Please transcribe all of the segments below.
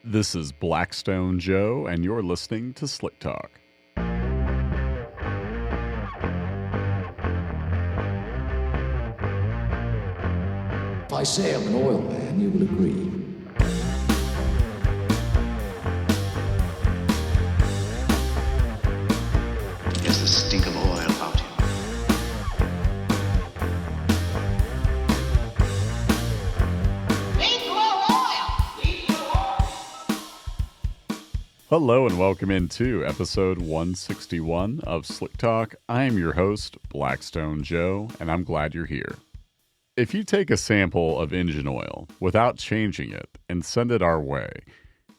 This is Blackstone Joe, and you're listening to Slick Talk. If I say I'm an oil man, you will agree. There's the stink of oil about him. Hello, and welcome into episode 161 of Slick Talk. I am your host, Blackstone Joe, and I'm glad you're here. If you take a sample of engine oil without changing it and send it our way,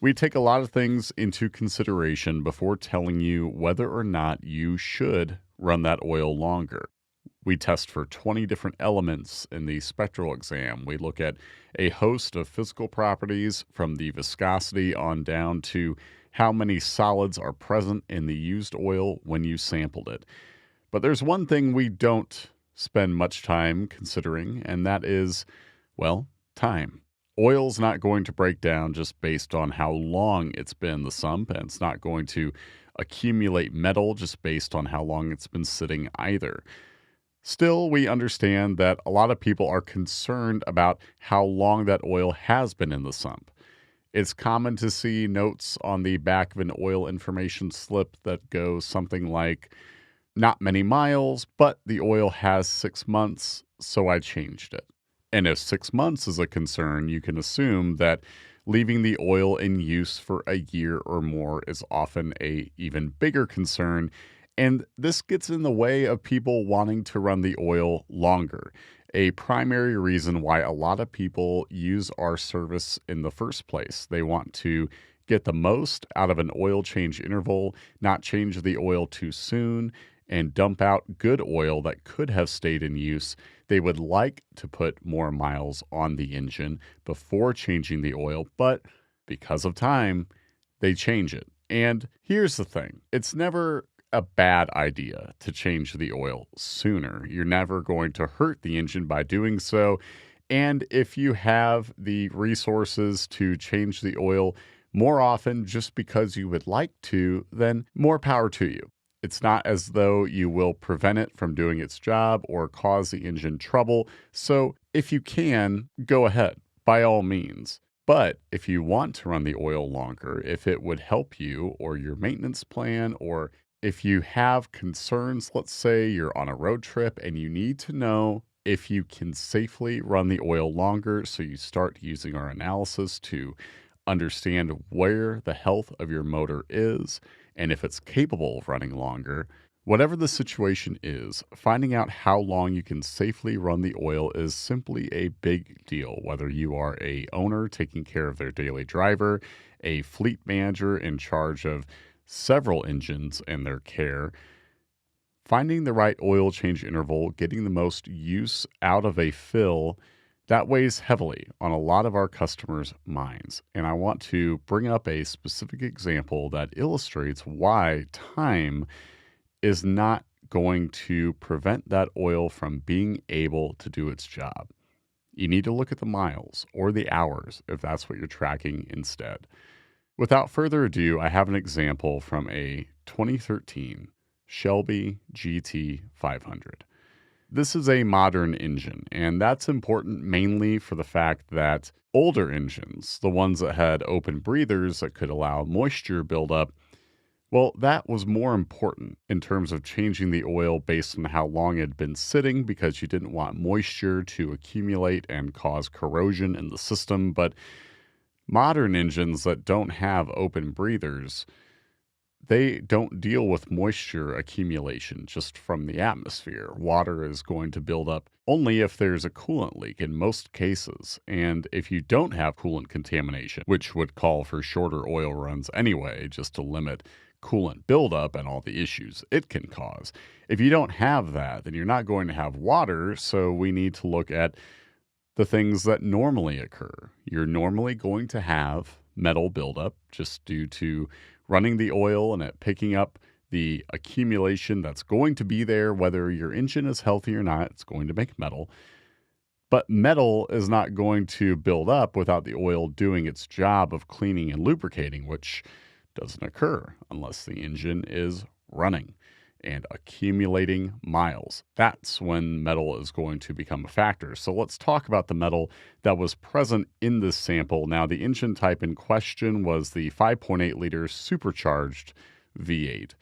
we take a lot of things into consideration before telling you whether or not you should run that oil longer. We test for 20 different elements in the spectral exam. We look at a host of physical properties from the viscosity on down to how many solids are present in the used oil when you sampled it. But there's one thing we don't spend much time considering, and that is, well, time. Oil's not going to break down just based on how long it's been in the sump, and it's not going to accumulate metal just based on how long it's been sitting either. Still, we understand that a lot of people are concerned about how long that oil has been in the sump. It's common to see notes on the back of an oil information slip that go something like, not many miles, but the oil has 6 months, so I changed it. And if 6 months is a concern, you can assume that leaving the oil in use for a year or more is often a even bigger concern. And this gets in the way of people wanting to run the oil longer. A primary reason why a lot of people use our service in the first place. They want to get the most out of an oil change interval, not change the oil too soon, and dump out good oil that could have stayed in use. They would like to put more miles on the engine before changing the oil, but because of time, they change it. And here's the thing. It's never a bad idea to change the oil sooner. You're never going to hurt the engine by doing so. And if you have the resources to change the oil more often just because you would like to, then more power to you. It's not as though you will prevent it from doing its job or cause the engine trouble. So if you can, go ahead, by all means. But if you want to run the oil longer, if it would help you or your maintenance plan, or if you have concerns, let's say you're on a road trip and you need to know if you can safely run the oil longer, so you start using our analysis to understand where the health of your motor is and if it's capable of running longer. Whatever the situation is, finding out how long you can safely run the oil is simply a big deal, whether you are a owner taking care of their daily driver, a fleet manager in charge of several engines and their care. Finding the right oil change interval, getting the most use out of a fill, that weighs heavily on a lot of our customers' minds. And I want to bring up a specific example that illustrates why time is not going to prevent that oil from being able to do its job. You need to look at the miles or the hours if that's what you're tracking instead. Without further ado, I have an example from a 2013 Shelby GT 500. This is a modern engine, and that's important mainly for the fact that older engines, the ones that had open breathers that could allow moisture buildup, well, that was more important in terms of changing the oil based on how long it had been sitting, because you didn't want moisture to accumulate and cause corrosion in the system. But modern engines that don't have open breathers, they don't deal with moisture accumulation just from the atmosphere. Water is going to build up only if there's a coolant leak in most cases. And if you don't have coolant contamination, which would call for shorter oil runs anyway, just to limit coolant buildup and all the issues it can cause. If you don't have that, then you're not going to have water. So we need to look at the things that normally occur. You're normally going to have metal buildup just due to running the oil and it picking up the accumulation that's going to be there, whether your engine is healthy or not. It's going to make metal. But metal is not going to build up without the oil doing its job of cleaning and lubricating, which doesn't occur unless the engine is running and accumulating miles. That's when metal is going to become a factor. So let's talk about the metal that was present in this sample. Now, the engine type in question was the 5.8 liter supercharged V8.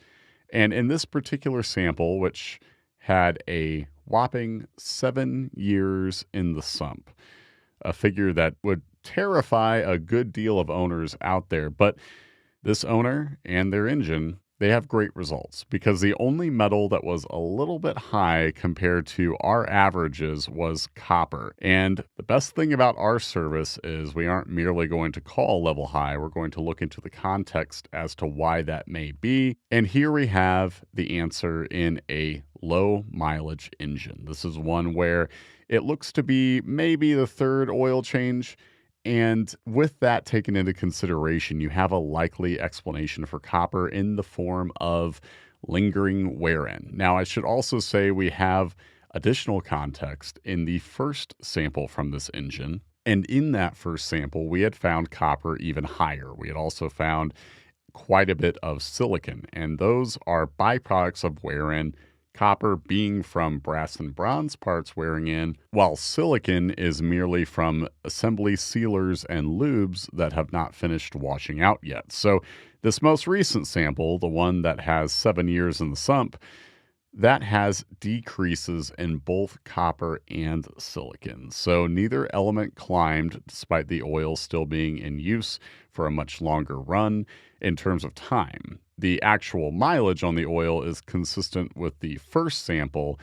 And in this particular sample, which had a whopping 7 years in the sump, a figure that would terrify a good deal of owners out there. But this owner and their engine, they have great results because the only metal that was a little bit high compared to our averages was copper. And the best thing about our service is we aren't merely going to call level high. We're going to look into the context as to why that may be. And here we have the answer in a low mileage engine. This is one where it looks to be maybe the third oil change. And with that taken into consideration, you have a likely explanation for copper in the form of lingering wear-in. Now, I should also say we have additional context in the first sample from this engine. And in that first sample, we had found copper even higher. We had also found quite a bit of silicon, and those are byproducts of wear-in. Copper being from brass and bronze parts wearing in, while silicon is merely from assembly sealers and lubes that have not finished washing out yet. So this most recent sample, the one that has 7 years in the sump, that has decreases in both copper and silicon. So neither element climbed despite the oil still being in use for a much longer run in terms of time. The actual mileage on the oil is consistent with the first sample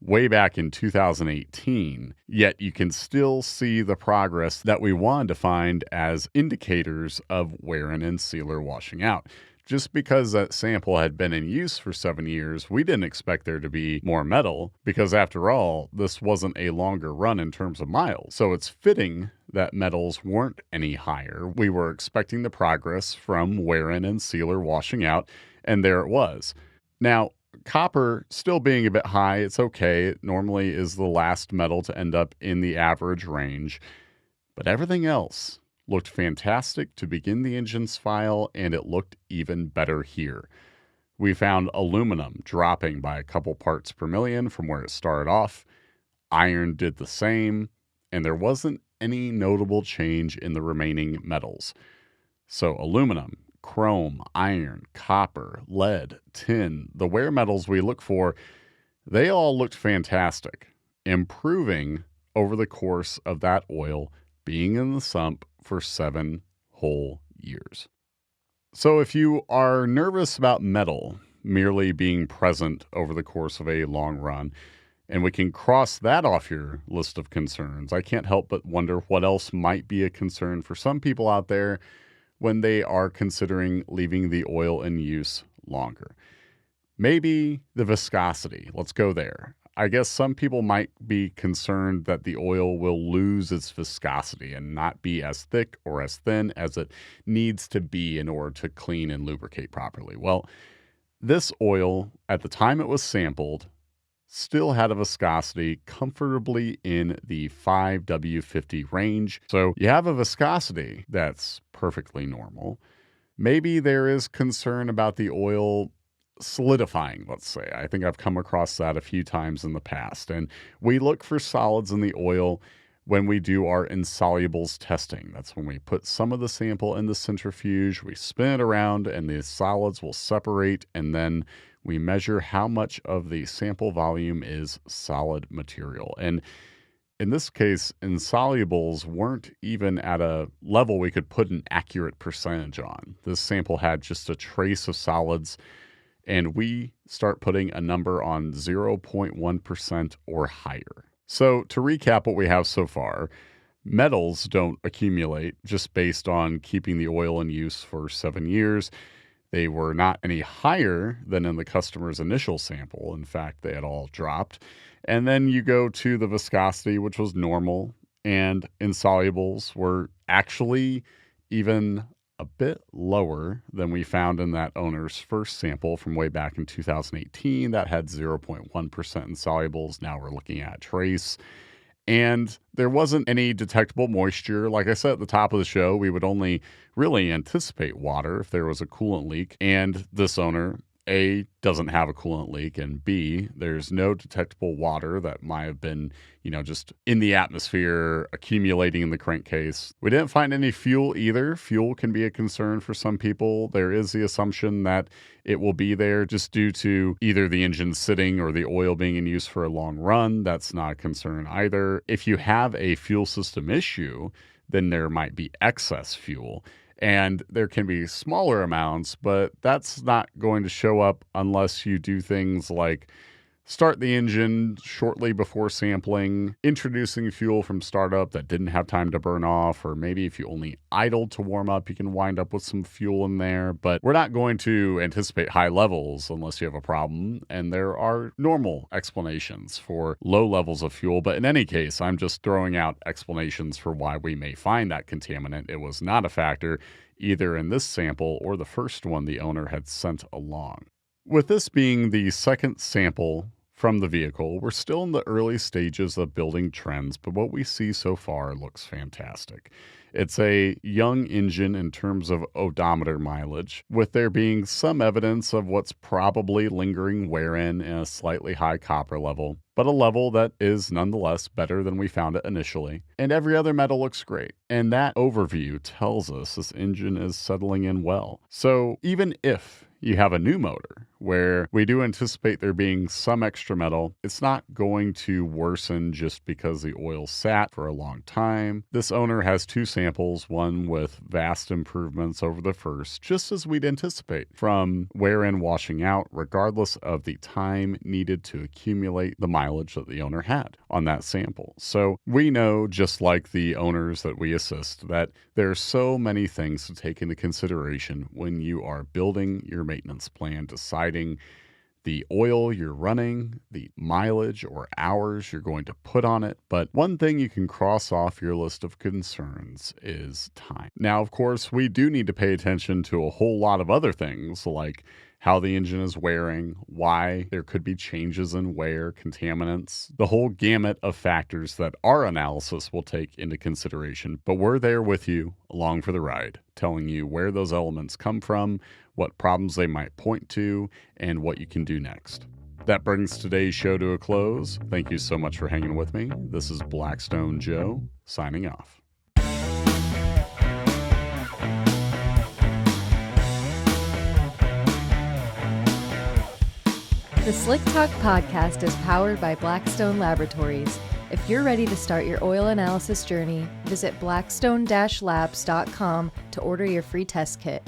way back in 2018, yet you can still see the progress that we wanted to find as indicators of wear-in and sealer washing out. Just because that sample had been in use for 7 years, we didn't expect there to be more metal because, after all, this wasn't a longer run in terms of miles. So it's fitting that metals weren't any higher. We were expecting the progress from wear-in and sealer washing out, and there it was. Now, copper still being a bit high, it's okay. It normally is the last metal to end up in the average range, but everything else looked fantastic to begin the engine's file, and it looked even better here. We found aluminum dropping by a couple parts per million from where it started off. Iron did the same, and there wasn't any notable change in the remaining metals. So aluminum, chrome, iron, copper, lead, tin, the wear metals we look for, they all looked fantastic, improving over the course of that oil being in the sump for 7 whole years. So if you are nervous about metal merely being present over the course of a long run, and we can cross that off your list of concerns, I can't help but wonder what else might be a concern for some people out there when they are considering leaving the oil in use longer. Maybe the viscosity. Let's go there. I guess some people might be concerned that the oil will lose its viscosity and not be as thick or as thin as it needs to be in order to clean and lubricate properly. Well, this oil, at the time it was sampled, still had a viscosity comfortably in the 5W50 range. So you have a viscosity that's perfectly normal. Maybe there is concern about the oil solidifying, let's say. I think I've come across that a few times in the past. And we look for solids in the oil when we do our insolubles testing. That's when we put some of the sample in the centrifuge, we spin it around, and the solids will separate, and then we measure how much of the sample volume is solid material. And in this case, insolubles weren't even at a level we could put an accurate percentage on. This sample had just a trace of solids, and we start putting a number on 0.1% or higher. So to recap what we have so far, metals don't accumulate just based on keeping the oil in use for 7 years. They were not any higher than in the customer's initial sample. In fact, they had all dropped. And then you go to the viscosity, which was normal, and insolubles were actually even a bit lower than we found in that owner's first sample from way back in 2018 that had 0.1% insolubles. Now we're looking at trace. And there wasn't any detectable moisture. Like I said at the top of the show, we would only really anticipate water if there was a coolant leak. And this owner, A, doesn't have a coolant leak, and B, there's no detectable water that might have been, just in the atmosphere accumulating in the crankcase. We didn't find any fuel either. Fuel can be a concern for some people. There is the assumption that it will be there just due to either the engine sitting or the oil being in use for a long run. That's not a concern either. If you have a fuel system issue, then there might be excess fuel. And there can be smaller amounts, but that's not going to show up unless you do things like start the engine shortly before sampling, introducing fuel from startup that didn't have time to burn off, or maybe if you only idled to warm up, you can wind up with some fuel in there. But we're not going to anticipate high levels unless you have a problem, and there are normal explanations for low levels of fuel. But in any case, I'm just throwing out explanations for why we may find that contaminant. It was not a factor either in this sample or the first one the owner had sent along. With this being the second sample from the vehicle, we're still in the early stages of building trends, but what we see so far looks fantastic. It's a young engine in terms of odometer mileage, with there being some evidence of what's probably lingering wear in a slightly high copper level, but a level that is nonetheless better than we found it initially. And every other metal looks great. And that overview tells us this engine is settling in well. So even if you have a new motor where we do anticipate there being some extra metal, it's not going to worsen just because the oil sat for a long time. This owner has two samples, one with vast improvements over the first, just as we'd anticipate, from wear in washing out, regardless of the time needed to accumulate the mileage that the owner had on that sample. So we know, just like the owners that we assist, that there are so many things to take into consideration when you are building your maintenance plan, deciding the oil you're running, the mileage or hours you're going to put on it. But one thing you can cross off your list of concerns is time. Now, of course, we do need to pay attention to a whole lot of other things, like how the engine is wearing, why there could be changes in wear, contaminants, the whole gamut of factors that our analysis will take into consideration. But we're there with you along for the ride, telling you where those elements come from, what problems they might point to, and what you can do next. That brings today's show to a close. Thank you so much for hanging with me. This is Blackstone Joe, signing off. The Slick Talk podcast is powered by Blackstone Laboratories. If you're ready to start your oil analysis journey, visit blackstone-labs.com to order your free test kit.